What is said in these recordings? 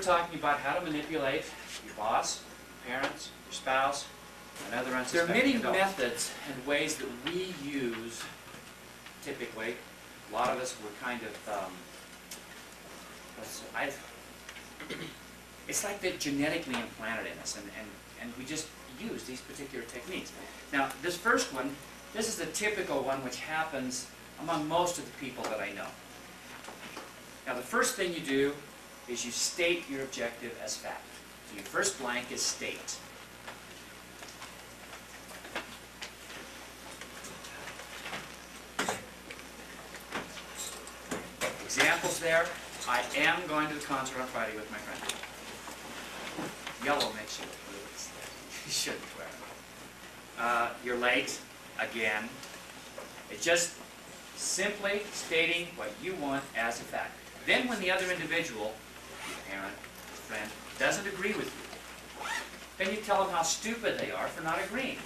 talking about how to manipulate your boss, your parents, your spouse, and other unsuspecting adults. There are many methods and ways that we use, typically. A lot of us were kind of, it's like they're genetically implanted in us, and we just use these particular techniques. Now, this first one, this is the typical one which happens among most of the people that I know. Now, the first thing you do is you state your objective as fact. So your first blank is state. Examples there. I am going to the concert on Friday with my friend. Yellow makes you look really sad. You shouldn't wear it. You're late again. It's just simply stating what you want as a fact. Then when the other individual, your parent, your friend, doesn't agree with you, then you tell them how stupid they are for not agreeing.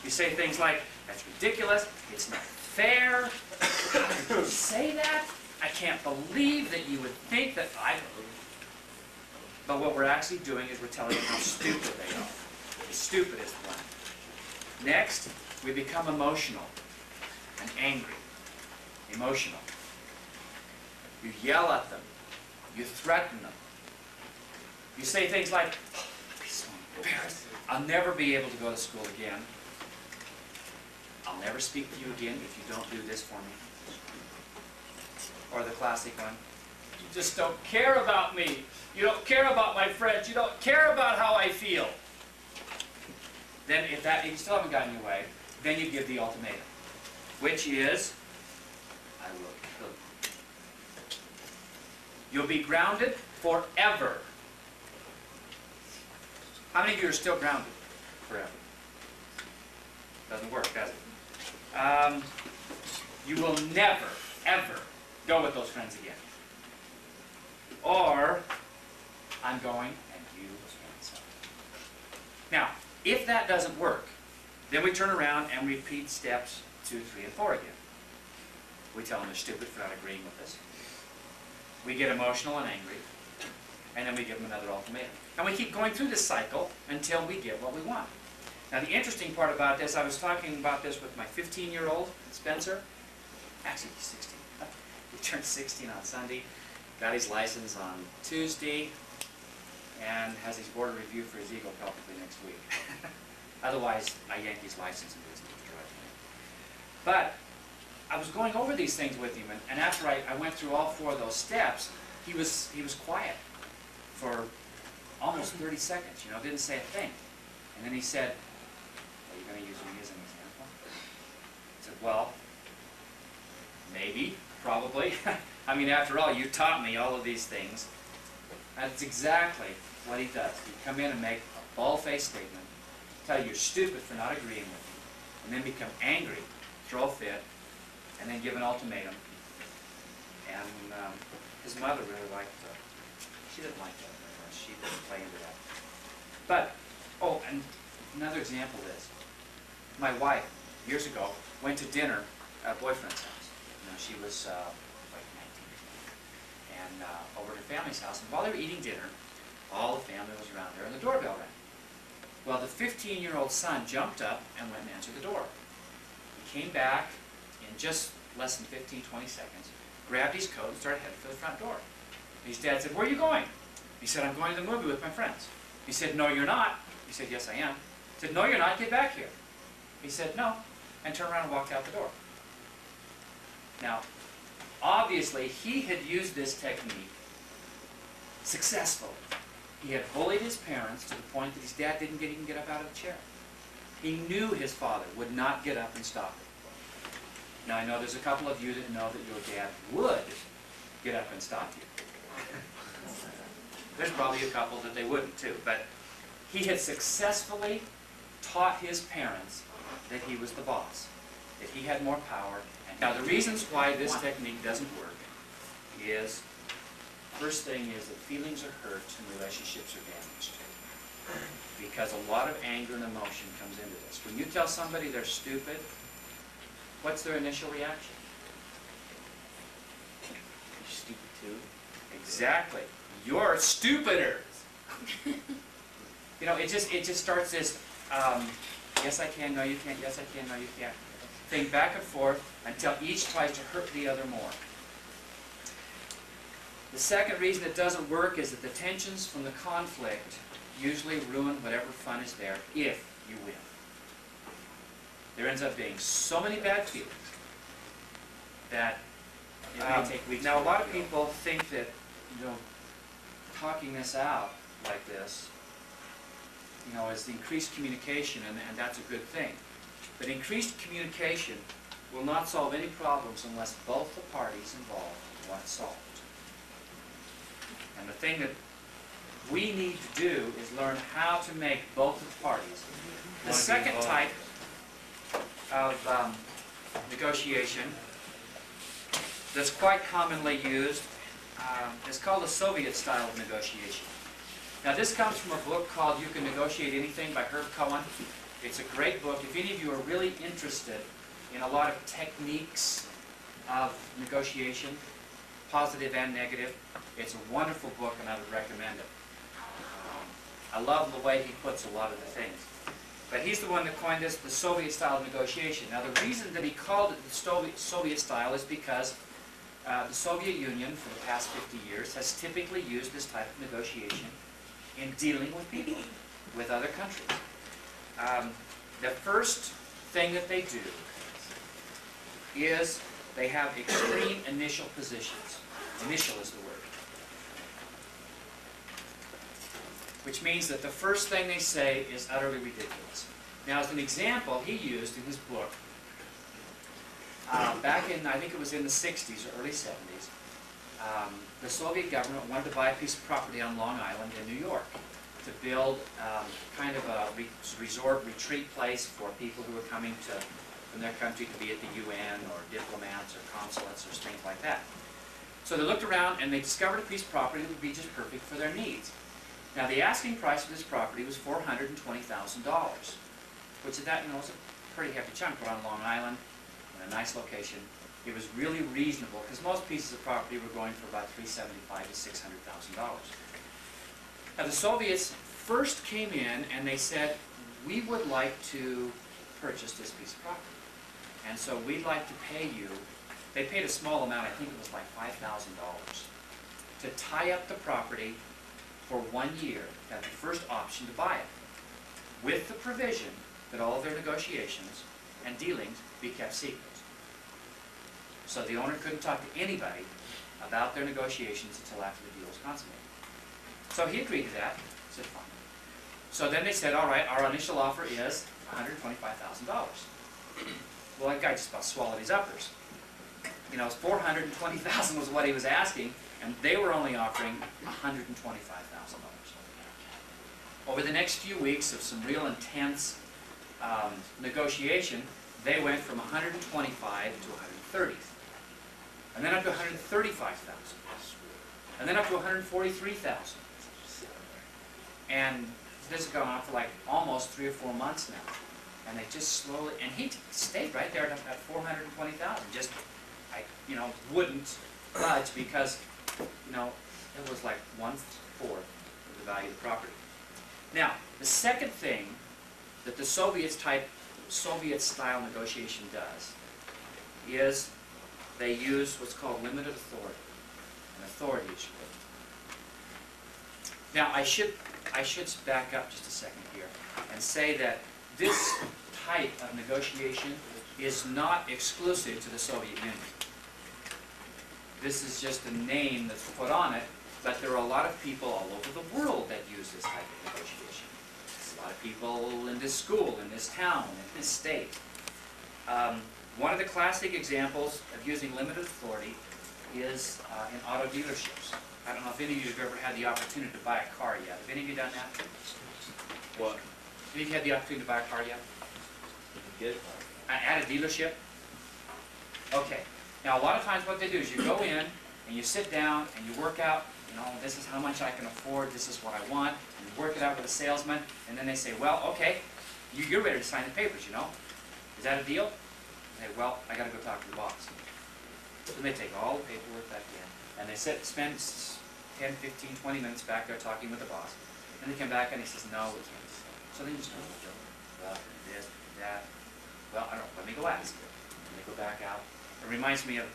You say things like, that's ridiculous, it's not fair, how did you say that? I can't believe that you would think that I... But what we're actually doing is we're telling them how stupid they are. The stupidest one. Next, we become emotional and angry. Emotional. You yell at them. You threaten them. You say things like, oh, I'm so embarrassed. I'll never be able to go to school again. I'll never speak to you again if you don't do this for me. Or the classic one, you just don't care about me. You don't care about my friends. You don't care about how I feel. Then if you still haven't gotten your way, then you give the ultimatum, which is, I will kill you. You'll be grounded forever. How many of you are still grounded forever? Doesn't work, does it? You will never, ever go with those friends again. Or, I'm going and you cancel. Now, if that doesn't work, then we turn around and repeat steps 2, 3, and 4 again. We tell them they're stupid for not agreeing with us. We get emotional and angry. And then we give them another ultimatum. And we keep going through this cycle until we get what we want. Now, the interesting part about this, I was talking about this with my 15-year-old, Spencer. Actually, he's 16. He turned 16 on Sunday, got his license on Tuesday, and has his board review for his Eagle probably next week. Otherwise, I yank his license and lose him to drive. But I was going over these things with him, and after I went through all 4 of those steps, he was quiet for almost 30 seconds, didn't say a thing. And then he said, are you going to use me as an example? I said, well, maybe. Probably. I mean, after all, you taught me all of these things. That's exactly what he does. He'd come in and make a bald-faced statement, tell you you're stupid for not agreeing with you, and then become angry, throw a fit, and then give an ultimatum. And his mother really liked that. She didn't like that very much. She didn't play into that. But, oh, and another example is, my wife, years ago, went to dinner at a boyfriend's house. She was like 19 and over at her family's house, and while they were eating dinner, all the family was around there, and the doorbell rang. Well, the 15-year-old son jumped up and went and answered the door. He came back in just less than 15, 20 seconds, grabbed his coat, and started heading for the front door. And his dad said, where are you going? He said, I'm going to the movie with my friends. He said, no, you're not. He said, yes, I am. He said, no, you're not. Get back here. He said, no, and turned around and walked out the door. Now, obviously, he had used this technique successfully. He had bullied his parents to the point that his dad didn't even get up out of the chair. He knew his father would not get up and stop it. Now, I know there's a couple of you that know that your dad would get up and stop you. There's probably a couple that they wouldn't, too. But he had successfully taught his parents that he was the boss, that he had more power. Now, the reasons why this technique doesn't work is, first thing is that feelings are hurt and relationships are damaged. Because a lot of anger and emotion comes into this. When you tell somebody they're stupid, what's their initial reaction? You're stupid too? Exactly. you're stupider. You know, it just starts this, yes I can, no you can't, yes I can, no you can't, thing back and forth until each tries to hurt the other more. The second reason it doesn't work is that the tensions from the conflict usually ruin whatever fun is there if you win. There ends up being so many bad feelings that it may take weeks. Now a lot of people think that, you know, talking this out like this, you know, is the increased communication, and that's a good thing. But increased communication will not solve any problems unless both the parties involved want it solved. And the thing that we need to do is learn how to make both the parties. The second type of negotiation that's quite commonly used is called the Soviet style of negotiation. Now this comes from a book called You Can Negotiate Anything by Herb Cohen. It's a great book. If any of you are really interested in a lot of techniques of negotiation, positive and negative, it's a wonderful book and I would recommend it. I love the way he puts a lot of the things. But he's the one that coined this, the Soviet style of negotiation. Now the reason that he called it the Soviet style is because the Soviet Union for the past 50 years has typically used this type of negotiation in dealing with people, with other countries. The first thing that they do is they have extreme initial positions. Initial is the word. Which means that the first thing they say is utterly ridiculous. Now as an example, he used in his book, back in, I think it was in the 60s or early 70s, the Soviet government wanted to buy a piece of property on Long Island in New York to build kind of a resort retreat place for people who were coming from their country to be at the UN or diplomats or consulates or things like that. So they looked around and they discovered a piece of property that would be just perfect for their needs. Now the asking price of this property was $420,000, which is that, you know, was a pretty hefty chunk, but on Long Island, in a nice location. It was really reasonable because most pieces of property were going for about $375,000 to $600,000. Now the Soviets first came in and they said, we would like to purchase this piece of property. And so we'd like to pay you, they paid a small amount, I think it was like $5,000, to tie up the property for 1 year, at the first option to buy it, with the provision that all of their negotiations and dealings be kept secret. So the owner couldn't talk to anybody about their negotiations until after the deal was consummated. So he agreed to that. I said, fine. So then they said, all right, our initial offer is $125,000. Well, that guy just about swallowed his uppers. You know, $420,000 was what he was asking, and they were only offering $125,000. Over the next few weeks of some real intense negotiation, they went from 125 to 130, and then up to 135,000, and then up to 143,000. And this has gone on for like almost 3 or 4 months now, and they just slowly. And he stayed right there at 420,000. Just, you know, wouldn't budge because, you know, it was like 1/4 of the value of the property. Now, the second thing that the Soviet-style negotiation does is they use what's called limited authority, an authority issue. Now, I should back up just a second here and say that this type of negotiation is not exclusive to the Soviet Union. This is just a name that's put on it, but there are a lot of people all over the world that use this type of negotiation. A lot of people in this school, in this town, in this state. One of the classic examples of using limited authority is in auto dealerships. I don't know if any of you have ever had the opportunity to buy a car yet. Have any of you done that? What? Have you had the opportunity to buy a car yet? Get At a dealership? Okay. Now, a lot of times what they do is you go in and you sit down and you work out, you know, this is how much I can afford, this is what I want, and you work it out with a salesman, and then they say, well, okay, you're ready to sign the papers, you know. Is that a deal? They say, well, I got to go talk to the boss. So they take all the paperwork back in, and they spend 10, 15, 20 minutes back there talking with the boss. And they come back and he says, no, we can't. So then you start, well, this, that. Well, I don't know, let me go ask. And they go back out. It reminds me of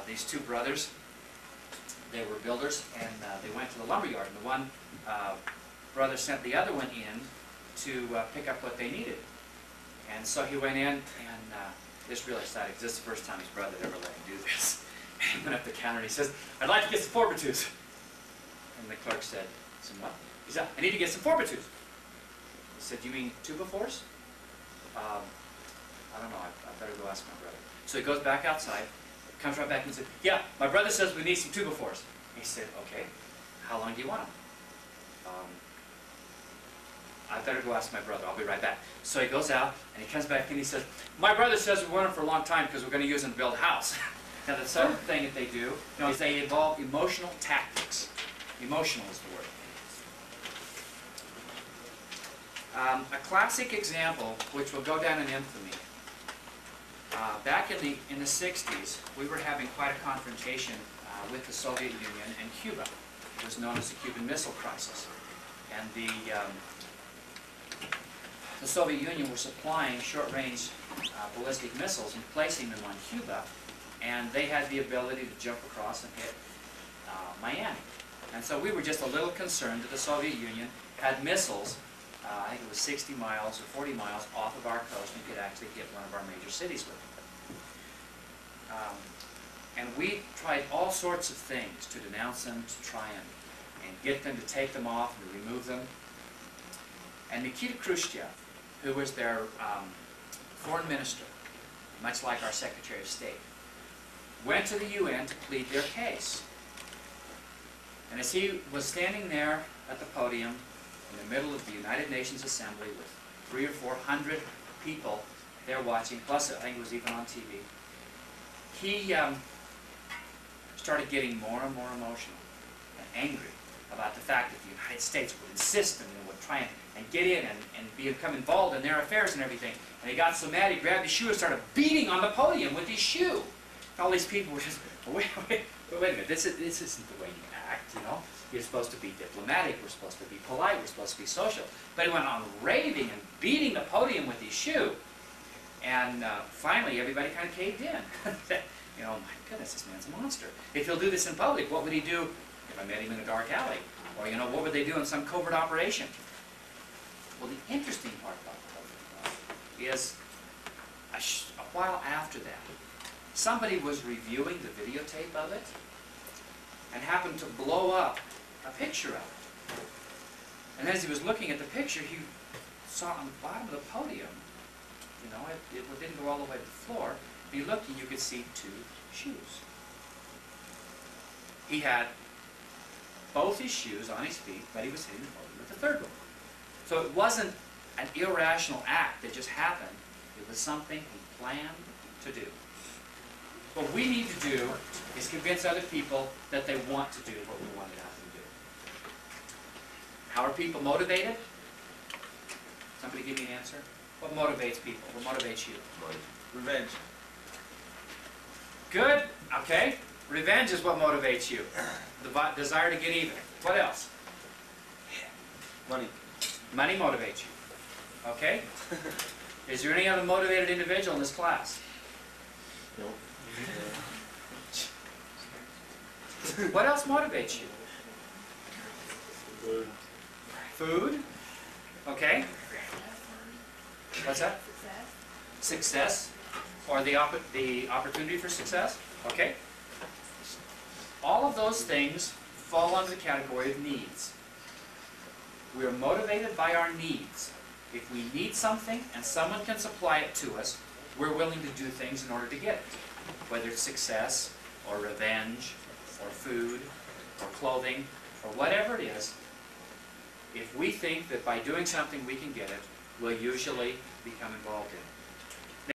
these two brothers. They were builders, and they went to the lumber yard. And the one brother sent the other one in to pick up what they needed. And so he went in, and this really exciting, because this is the first time his brother had ever let him do this. And he went up the counter and he says, I'd like to get some 4x2s. And the clerk said, some what? He said, I need to get some 4x2s. He said, you mean 2x4s? I don't know, I better go ask my brother. So he goes back outside, comes right back and said, yeah, my brother says we need some 2x4s. He said, okay, how long do you want them? I better go ask my brother, I'll be right back. So he goes out and he comes back and he says, my brother says we want them for a long time because we're going to use them to build a house. Now the second thing that they do is they involve emotional tactics. Emotional is the word. A classic example, which will go down in infamy. Back in the 60s, we were having quite a confrontation with the Soviet Union and Cuba. It was known as the Cuban Missile Crisis. And the Soviet Union was supplying short-range ballistic missiles and placing them on Cuba, and they had the ability to jump across and hit Miami. And so we were just a little concerned that the Soviet Union had missiles, I think it was 60 miles or 40 miles off of our coast, and could actually hit one of our major cities with them. And we tried all sorts of things to denounce them, to try and get them to take them off and to remove them. And Nikita Khrushchev, who was their foreign minister, much like our Secretary of State, went to the UN to plead their case. And as he was standing there at the podium in the middle of the United Nations Assembly with 300 or 400 people there watching, plus I think it was even on TV, he started getting more and more emotional and angry about the fact that the United States would insist and would try and get in and become involved in their affairs and everything. And he got so mad he grabbed his shoe and started beating on the podium with his shoe. And all these people were just, wait a minute, this isn't the way you act, you know. You're supposed to be diplomatic, we're supposed to be polite, we're supposed to be social. But he went on raving and beating the podium with his shoe. And finally everybody kind of caved in. You know, my goodness, this man's a monster. If he'll do this in public, what would he do if I met him in a dark alley? Or, you know, what would they do in some covert operation? Well, the interesting part about the whole thing is, a while after that, somebody was reviewing the videotape of it and happened to blow up a picture of it. And as he was looking at the picture, he saw on the bottom of the podium, you know, it didn't go all the way to the floor, and he looked and you could see two shoes. He had both his shoes on his feet, but he was hitting the podium with the third one. So it wasn't an irrational act that just happened. It was something he planned to do. What we need to do is convince other people that they want to do what we want to have them do. How are people motivated? Somebody give me an answer. What motivates people? What motivates you? Revenge. Good. Okay. Revenge is what motivates you. The desire to get even. What else? Money. Money motivates you. Okay? Is there any other motivated individual in this class? No. What else motivates you? Food. Food? Okay. What's that? Success. Or the opportunity for success? Okay. All of those things fall under the category of needs. We are motivated by our needs. If we need something and someone can supply it to us, we're willing to do things in order to get it. Whether it's success, or revenge, or food, or clothing, or whatever it is, if we think that by doing something we can get it, we'll usually become involved in it.